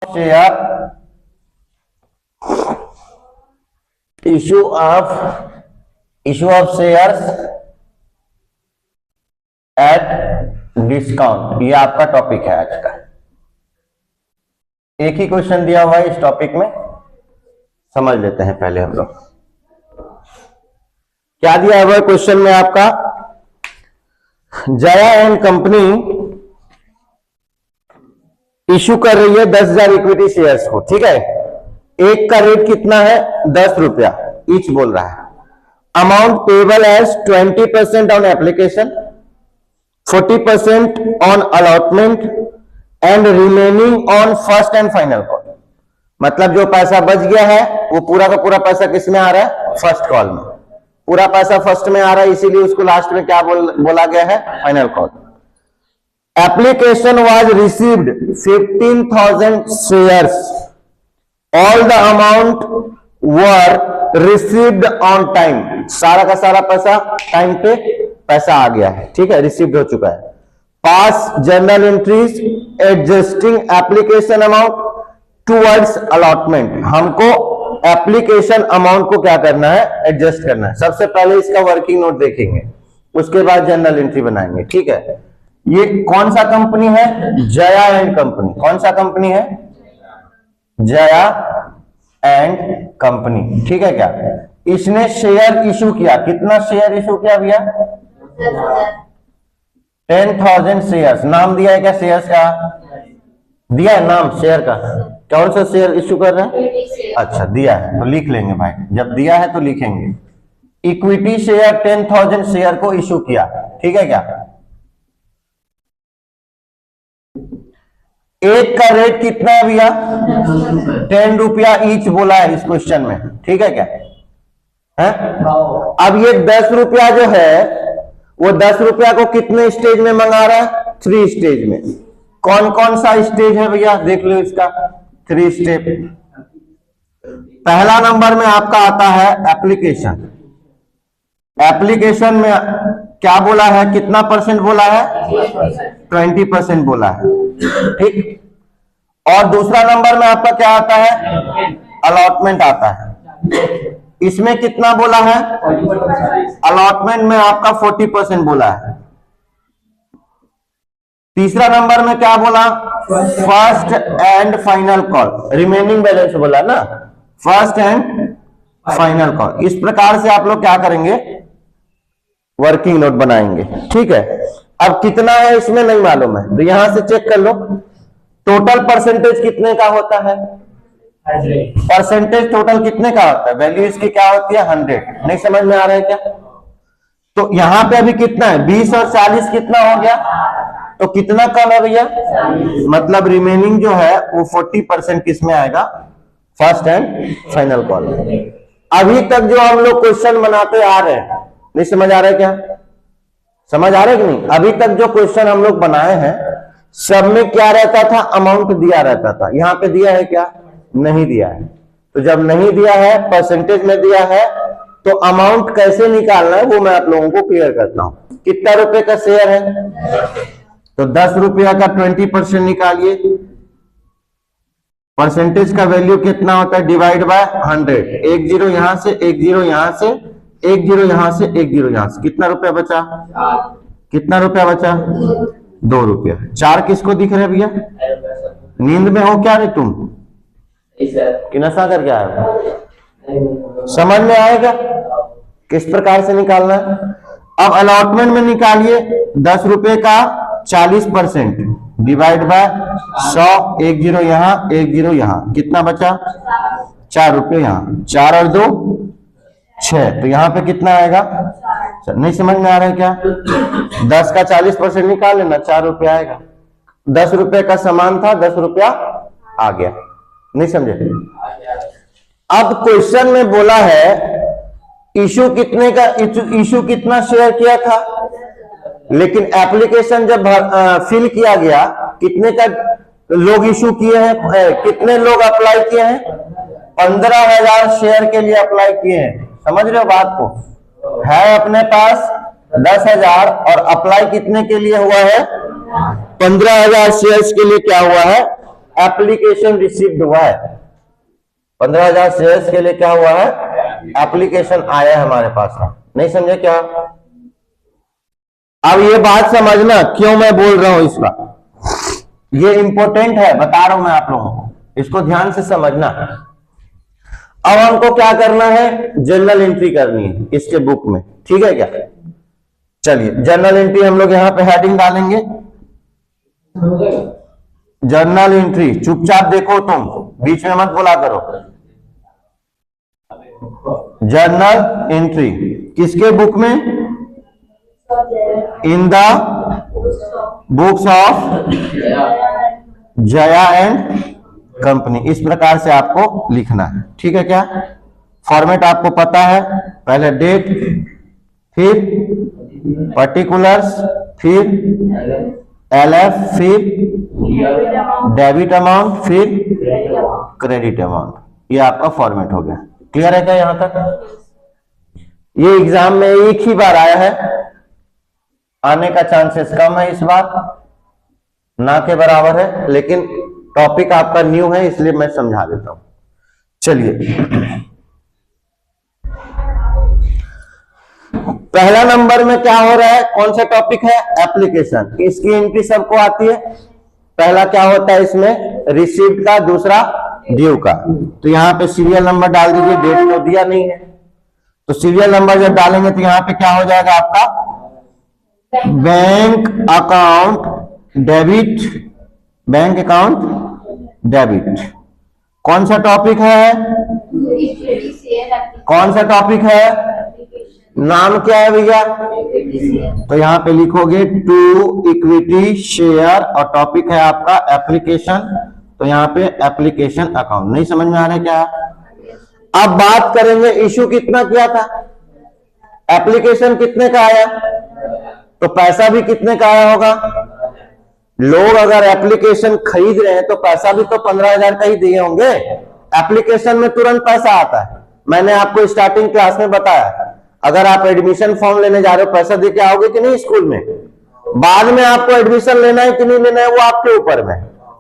share issue of shares at discount, ये आपका topic है आज का। एक ही क्वेश्चन दिया हुआ है इस टॉपिक में, समझ लेते हैं पहले हम लोग। क्या दिया हुआ है क्वेश्चन में आपका? जया एंड कंपनी इशू कर रही है 10,000 इक्विटी शेयर्स को, ठीक है। एक का रेट कितना है? 10 रुपया ईच बोल रहा है। Amount payable as 20% on application, 40% on allotment and remaining on first and final call. मतलब जो पैसा बच गया है वो पूरा का पूरा पैसा किस में आ रहा है? फर्स्ट कॉल में। पूरा पैसा फर्स्ट में आ रहा है, इसीलिए उसको लास्ट में क्या बोला गया है? Final call. Application was received 15,000 shares, all the amount were received on time. सारा का सारा पैसा टाइम पे पैसा आ गया है, ठीक है, रिसीव्ड हो चुका है। पास journal entries adjusting application amount towards allotment. हमको एप्लीकेशन अमाउंट को क्या करना है? एडजस्ट करना है। सबसे पहले इसका वर्किंग नोट देखेंगे, उसके बाद जर्नल एंट्री बनाएंगे, ठीक है। ये कौन सा कंपनी है? Jaya and company. कौन सा कंपनी है? जया एंड कंपनी, ठीक है। क्या इसने शेयर इशू किया? कितना शेयर इशू किया भैया? 10,000 शेयर्स। नाम दिया है क्या शेयर्स का? दिया है नाम शेयर का। कौन सा शेयर इशू कर रहे हैं? अच्छा, दिया है तो लिख लेंगे भाई, जब दिया है तो लिखेंगे। इक्विटी शेयर 10,000 शेयर को इशू किया, ठीक है। क्या एक का रेट कितना है भैया? 10 रुपया ईच बोला है इस क्वेश्चन में, ठीक है। क्या है? अब ये 10 रुपया जो है वो 10 रुपया को कितने स्टेज में मंगा रहा है? 3 स्टेज में। कौन कौन सा स्टेज है भैया? देख लो इसका 3 स्टेप। पहला नंबर में आपका आता है एप्लीकेशन। एप्लीकेशन में क्या बोला है? कितना परसेंट बोला है? 20% बोला है, ठीक। और दूसरा नंबर में आपका क्या आता है? अलॉटमेंट आता है। इसमें कितना बोला है? अलॉटमेंट में आपका 40% बोला है। तीसरा नंबर में क्या बोला? First and final call, remaining balance बोला ना, फर्स्ट एंड फाइनल कॉल। इस प्रकार से आप लोग क्या करेंगे? वर्किंग नोट बनाएंगे, ठीक है। अब कितना है इसमें नहीं मालूम है तो यहां से चेक कर लो। टोटल परसेंटेज कितने का होता है? परसेंटेज टोटल कितने का होता है? वैल्यू इसकी क्या होती है? 100। नहीं समझ में आ रहा है क्या? तो यहां पे अभी कितना है? 20 और 40 कितना हो गया? तो कितना कम है भैया? मतलब रिमेनिंग जो है वो 40% किस में आएगा? First and final call. अभी तक जो हम लोग क्वेश्चन बनाते आ रहे हैं, नहीं समझ आ रहा है क्या? समझ आ रहा है कि नहीं? अभी तक जो क्वेश्चन हम लोग बनाए हैं सब में क्या रहता था? अमाउंट दिया रहता था। यहां पे दिया है क्या? नहीं दिया है। तो जब नहीं दिया है, परसेंटेज में दिया है, तो अमाउंट कैसे निकालना है वो मैं आप लोगों को क्लियर करता हूं। कितना रुपए का शेयर है? तो 10 रुपया का 20% निकालिए। परसेंटेज का वैल्यू कितना होता है? Divide by 100। 1 0 यहां से, 1 0 यहां से, 1 0 यहां से, 1 0 यहां से। कितना रुपया बचा? कितना रुपया बचा? 2 रुपया। 4 किसको दिख रहे भैया? नींद में हो क्या रे तुम? कि नशा करके आए हो? समझ में आएगा किस प्रकार से निकालना है? अब अलॉटमेंट में निकालिए। 10 रुपए का 40% डिवाइड बाय 100। 1 0 यहां, 1 0 यहां। कितना बचा? 4 रुपये यहां। 4 और 2 6। तो यहां पे कितना आएगा? नहीं समझ में आ रहा है क्या? 10 का 40% निकाल लेना, 4 रुपया आएगा। 10 रुपए का सामान था, 10 रुपया आ गया। नहीं समझे? अब क्वेश्चन में बोला है इशू कितने का? इशू कितना शेयर किया था? लेकिन एप्लीकेशन जब फिल किया गया, कितने का लोग इशू किए हैं? कितने लोग अप्लाई किए हैं? 15,000 शेयर के लिए अप्लाई किए हैं। समझ रहे हो बात को? है अपने पास 10,000 और अप्लाई कितने के लिए हुआ है? 15,000 शेयर्स के लिए क्या हुआ है? एप्लीकेशन रिसीव्ड हुआ है, 15,000 शेयर्स के लिए क्या हुआ है, एप्लीकेशन आया है हमारे पास। नहीं समझे क्या? अब ये बात समझना क्यों मैं बोल रहा हूं इसका, ये इंपॉर्टेंट है, बता रहा हूं मैं आप लोगों को, इसको ध्यान से समझना। अब हमको क्या करना है, जर्नल एंट्री करनी है इसके बुक में, ठीक है क्या? चलिए जर्नल एंट्री हम लोग यहां पे हेडिंग डालेंगे, जर्नल एंट्री। चुपचाप देखो, तुम बीच में मत बोला करो। जर्नल एंट्री किसके बुक में? In the books of Jaya and company. इस प्रकार से आपको लिखना है, ठीक है क्या? फॉर्मेट आपको पता है, पहले डेट, फिर पर्टिकुलर्स, फिर LF, फिर डेबिट अमाउंट, फिर क्रेडिट अमाउंट। ये आपका फॉर्मेट हो गया। क्लियर है क्या यहां तक? ये एग्जाम में एक ही बार आया है, आने का चांसेस कम है इस बार, ना के बराबर है, लेकिन टॉपिक आपका न्यू है इसलिए मैं समझा देता हूं। चलिए पहला नंबर में क्या हो रहा है, कौन सा टॉपिक है, एप्लीकेशन। इसकी एंट्री सबको आती है। पहला क्या होता है इसमें, रिसीव्ड का, दूसरा ड्यू का। तो यहाँ पे सीरियल नंबर डाल दीजिए, डेट तो दिया नहीं है, तो सीरियल नंबर जब डालेंगे तो यहाँ पे क्या हो जाएगा आपका, bank account debit, bank account debit. कौन सा टॉपिक है, कौन सा टॉपिक है, नाम क्या है भैया? तो यहाँ पे लिखोगे टू इक्विटी शेयर, और टॉपिक है आपका एप्लीकेशन, तो यहाँ पे एप्लीकेशन अकाउंट। नहीं समझ में आ रहा है क्या? अब बात करेंगे इशू कितना किया था, एप्लीकेशन कितने का आया, तो पैसा भी कितने का आया होगा। लोग अगर एप्लीकेशन खरीद रहे हैं तो पैसा भी तो 15,000 का ही दिए होंगे। एप्लीकेशन में तुरंत पैसा आता है, मैंने आपको स्टार्टिंग क्लास में बताया। अगर आप एडमिशन फॉर्म लेने जा रहे हो, पैसा दे के आओगे कि नहीं स्कूल में? बाद में आपको एडमिशन लेना है कि नहीं लेना है वो आपके ऊपर में।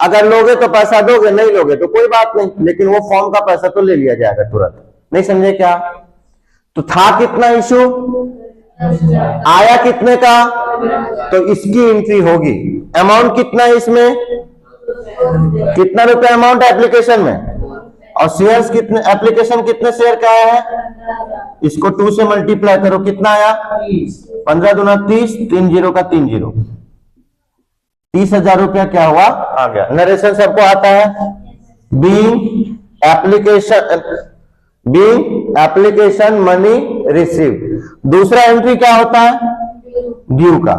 अगर लोगे तो पैसा दोगे, नहीं लोगे तो कोई बात नहीं, लेकिन वो फॉर्म का पैसा तो ले लिया जाएगा तुरंत। नहीं समझे क्या? तो था कितना इशू, आया कितने का, तो इसकी एंट्री होगी। अमाउंट कितना है इसमें, कितना रुपए अमाउंट है एप्लीकेशन में, और शेयर्स कितने, एप्लीकेशन कितने शेयर का आया है, इसको 2 से मल्टीप्लाई करो, कितना आया, 15 दूना 30, 3 जीरो का 3 जीरो, 30,000 रुपया क्या हुआ, आ गया। नरेशन सबको आता है, बीइंग एप्लीकेशन मनी रिसीव्ड। दूसरा एंट्री क्या होता है, ड्यू का।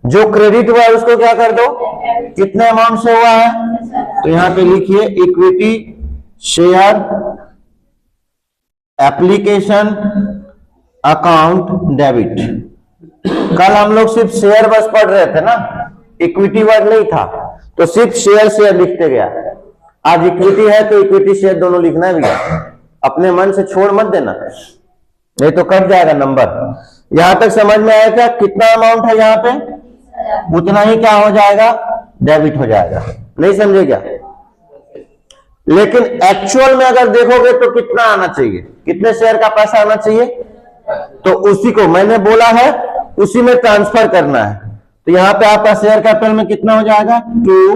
जो क्रेडिट हुआ है उसको क्या कर दो, कितने अमाउंट से हुआ है, तो यहां पे लिखिए equity share application account debit. कल हम लोग सिर्फ शेयर बस पढ़ रहे थे ना, इक्विटी वर्ड नहीं था, तो सिर्फ शेयर शेयर लिखते गया। आज इक्विटी है तो इक्विटी शेयर दोनों लिखना है भैया, अपने मन से छोड़ मत देना, नहीं तो कट जाएगा नंबर। यहां तक समझ में आया क्या, कितना अमाउंट है यहाँ पे, उतना ही क्या हो जाएगा, डेबिट हो जाएगा। नहीं समझे क्या? लेकिन एक्चुअल में अगर देखोगे तो कितना आना चाहिए, कितने शेयर का पैसा आना चाहिए, तो उसी को मैंने बोला है उसी में ट्रांसफर करना है। तो यहाँ पे आपका शेयर कैपिटल में कितना हो जाएगा, 2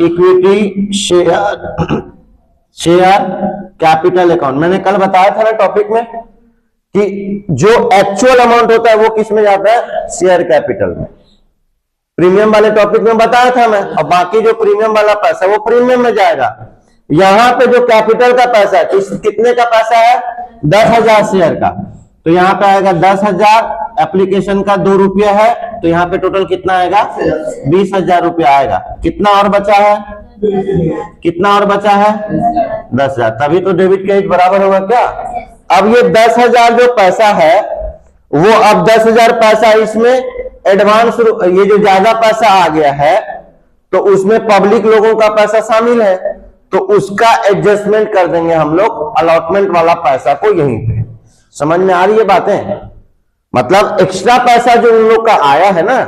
इक्विटी शेयर कैपिटल अकाउंट। मैंने कल बताया था ना टॉपिक में कि जो एक्चुअल अमाउंट होता है वो किस में जाता है, शेयर कैपिटल में। प्रीमियम वाले टॉपिक में बताया था मैं, और बाकी जो प्रीमियम वाला पैसा वो प्रीमियम में जाएगा। यहां पे जो कैपिटल का पैसा है, कितने का पैसा है, 10,000 शेयर का, तो यहाँ पे आएगा 10,000, एप्लीकेशन का 2 रुपया है, तो यहाँ पे टोटल कितना आएगा, 20,000 रुपया आएगा। कितना और बचा है, कितना और बचा है, 10,000, तभी तो डेबिट क्रेडिट बराबर होगा क्या। अब ये 10,000 जो पैसा है वो, अब 10,000 पैसा इसमें एडवांस, ये जो ज्यादा पैसा आ गया है तो उसमें पब्लिक लोगों का पैसा शामिल है, तो उसका एडजस्टमेंट कर देंगे हम लोग, अलॉटमेंट वाला पैसा को यहीं पे। समझ में आ रही है बातें? मतलब एक्स्ट्रा पैसा जो उन लोग का आया है ना,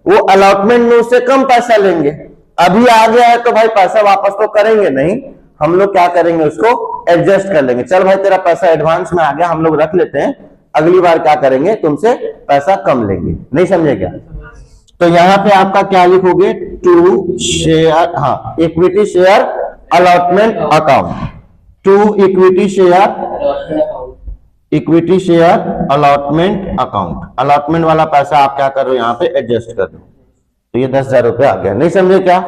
वो अलॉटमेंट में उससे कम पैसा लेंगे, अभी आ गया है तो भाई पैसा वापस तो करेंगे नहीं, हम लोग क्या करेंगे, उसको एडजस्ट कर लेंगे। चल भाई तेरा पैसा एडवांस में आ गया, हम लोग रख लेते हैं, अगली बार क्या करेंगे, तुमसे पैसा कम लेंगे। नहीं समझे क्या? तो यहां पे आपका क्या लिखोगे, टू शेयर, हाँ, equity share allotment account, to equity share allotment account. Allotment वाला पैसा आप क्या कर रहे हो, यहाँ पे एडजस्ट कर दो, तो ये 10,000 रुपये आ गया। नहीं समझे क्या?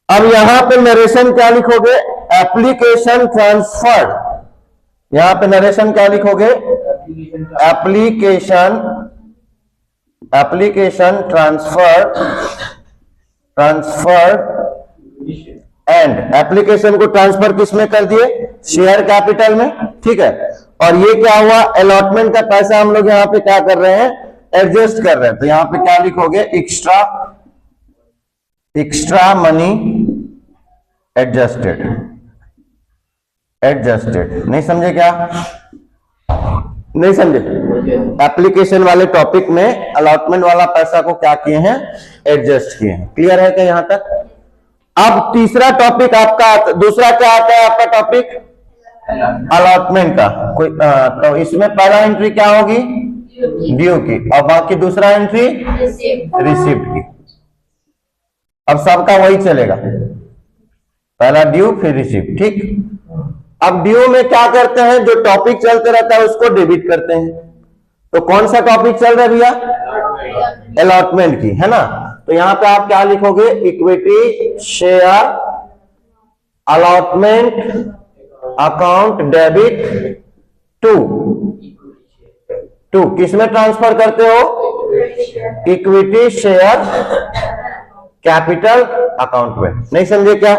अब यहां पे नरेशन क्या लिखोगे, एप्लीकेशन ट्रांसफर। यहां पे नरेशन क्या लिखोगे, एप्लीकेशन ट्रांसफर एंड एप्लीकेशन को ट्रांसफर किसमें कर दिए, शेयर कैपिटल में, ठीक है। और ये क्या हुआ, अलॉटमेंट का पैसा हम लोग यहाँ पे क्या कर रहे हैं, एडजस्ट कर रहे हैं। तो यहाँ पे क्या लिखोगे, एक्स्ट्रा मनी एडजस्टेड। नहीं समझे क्या? नहीं समझे? एप्लीकेशन वाले टॉपिक में अलॉटमेंट वाला पैसा को क्या किए हैं, एडजस्ट किए हैं। क्लियर है क्या यहां तक? अब तीसरा टॉपिक आपका, दूसरा क्या आता है आपका टॉपिक, अलॉटमेंट का। कोई तो इसमें पहला एंट्री क्या होगी, ड्यू की, और बाकी दूसरा एंट्री रिसीव्ड की। अब सबका वही चलेगा, पहला ड्यू फिर रिसीव्ड, ठीक। अब ड्यू में क्या करते हैं, जो टॉपिक चलते रहता है उसको डेबिट करते हैं। तो कौन सा टॉपिक चल रहा है भैया, अलॉटमेंट की, है ना। तो यहां पे आप क्या लिखोगे, equity share allotment account debit to किसमें ट्रांसफर करते हो, इक्विटी शेयर कैपिटल अकाउंट में। नहीं समझे क्या?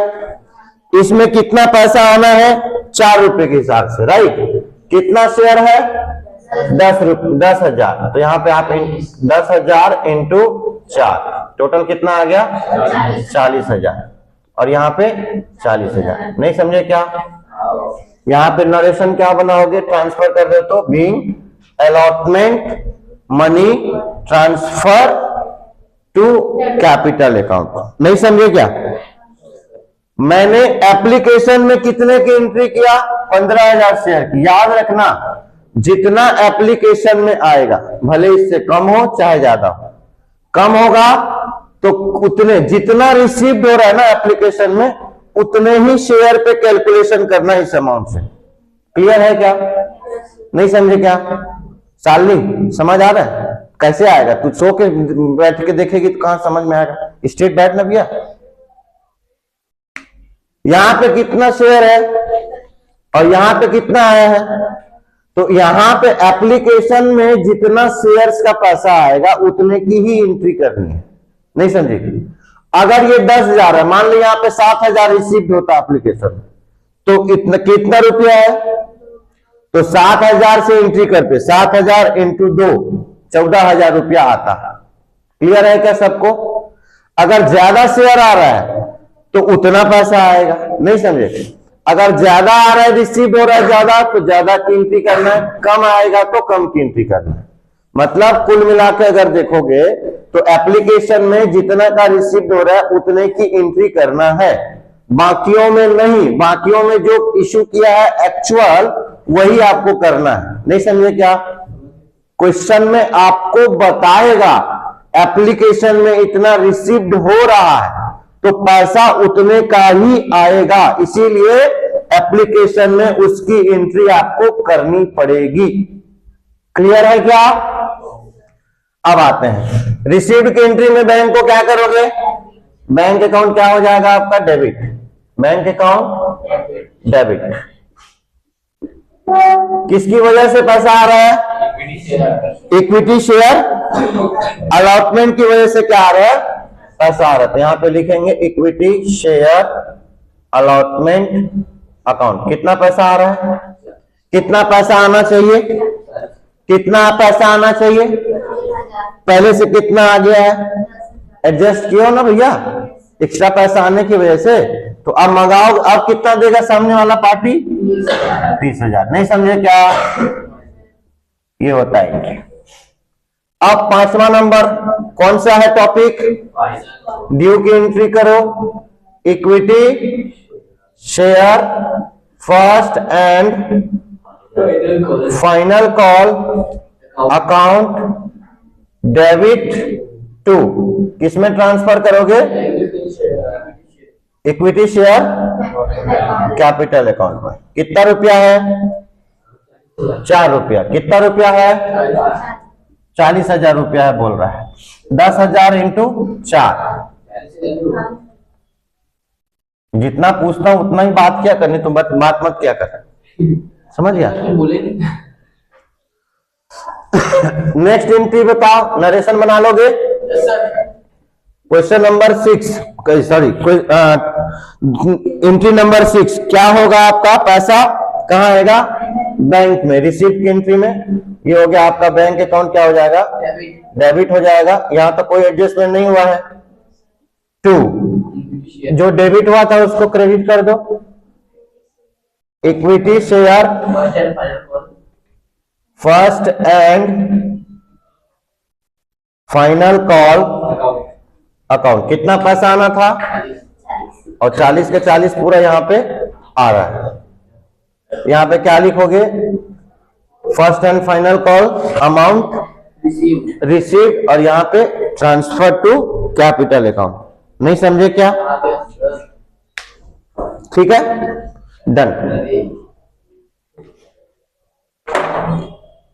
इसमें कितना पैसा आना है, 4 रुपए के हिसाब से, राइट। कितना शेयर है, 10,000। तो यहाँ पे आप 10,000 इंटू 4, टोटल कितना आ गया, 40,000। और यहाँ पे 40,000। नहीं समझे क्या? यहाँ पे नरेशन क्या बनाओगे, ट्रांसफर कर रहे हो तो being allotment money transfer to capital account. नहीं समझे क्या? मैंने एप्लीकेशन में कितने की एंट्री किया, 15,000 शेयर की। याद रखना, जितना एप्लीकेशन में आएगा, भले इससे कम हो चाहे ज्यादा हो, कम होगा तो उतने, जितना रिसीव्ड हो रहा है ना एप्लीकेशन में, उतने ही शेयर पे कैलकुलेशन करना इस अमाउंट से। क्लियर है क्या? नहीं समझे क्या? सालनी समझ आ रहा है? कैसे आएगा, तू सो के बैठ के देखेगी तो कहां समझ में आएगा। स्ट्रेट बैठ ना भैया। यहां पे कितना शेयर है और यहां पे कितना आया है, तो यहां पे एप्लीकेशन में जितना शेयर्स का पैसा आएगा उतने की ही एंट्री करनी है। नहीं समझे? अगर ये 10,000 है, मान लो यहाँ पे 7,000 रिसीव होता एप्लीकेशन में, तो कितना रुपया है, तो 7,000 से एंट्री करते, 7,000 इंटू 2, 14,000 रुपया आता है। क्लियर है क्या सबको? अगर ज्यादा शेयर आ रहा है तो उतना पैसा आएगा। नहीं समझे? अगर ज्यादा आ रहा है, रिसीव हो रहा है ज्यादा, तो ज्यादा की एंट्री करना है, कम आएगा तो कम की एंट्री करना है। मतलब कुल मिलाकर अगर देखोगे तो एप्लीकेशन में जितना का रिसीव हो रहा है उतने की एंट्री करना है, बाकियों में नहीं। बाकियों में जो इशू किया है एक्चुअल, वही आपको करना है। नहीं समझे क्या? क्वेश्चन में आपको बताएगा एप्लीकेशन में इतना रिसीव्ड हो रहा है तो पैसा उतने का ही आएगा, इसीलिए एप्लीकेशन में उसकी एंट्री आपको करनी पड़ेगी। क्लियर है क्या? अब आते हैं रिसीव्ड की एंट्री में बैंक को क्या करोगे, बैंक अकाउंट क्या हो जाएगा आपका, डेबिट। Bank account debit. किसकी वजह से पैसा आ रहा है, इक्विटी शेयर अलॉटमेंट की वजह से क्या आ रहा है, पैसा आ रहा है। तो यहां पे लिखेंगे इक्विटी शेयर अलॉटमेंट अकाउंट। कितना पैसा आ रहा है, कितना पैसा आना चाहिए, कितना पैसा आना चाहिए, पहले से कितना आ गया है, एडजस्ट किया ना भैया, एक्स्ट्रा पैसा आने की वजह से। तो अब मंगाओ, अब कितना देगा सामने वाला पार्टी, 30,000। नहीं समझे क्या? ये होता है। अब 5वां नंबर कौन सा है टॉपिक? ड्यू की एंट्री करो। Equity share first and final call account debit to, किसमें ट्रांसफर करोगे? इक्विटी शेयर कैपिटल अकाउंट में। कितना रुपया है? 4 रुपया। कितना रुपया है? 40,000 रुपया है बोल रहा है। 10,000 इंटू 4। जितना पूछता हूं उतना ही बात क्या करनी, तुम बात मत क्या कर, समझ गया? नेक्स्ट एंट्री बताओ, नरेशन बना लोगे? Question number 6, sorry entry number 6 क्या होगा आपका? पैसा कहाँ आएगा? बैंक में। रिसीप्ट की एंट्री में ये हो गया आपका बैंक अकाउंट, क्या हो जाएगा? डेबिट हो जाएगा। यहां तक कोई एडजस्टमेंट नहीं हुआ है। 2 जो डेबिट हुआ था उसको क्रेडिट कर दो। Equity share first and final call account. कितना पैसा आना था? और 40 के 40 पूरा यहां पे आ रहा है। यहां पे क्या लिखोगे? First and final call amount receive और यहां पे ट्रांसफर टू कैपिटल अकाउंट। नहीं समझे क्या? ठीक है, डन।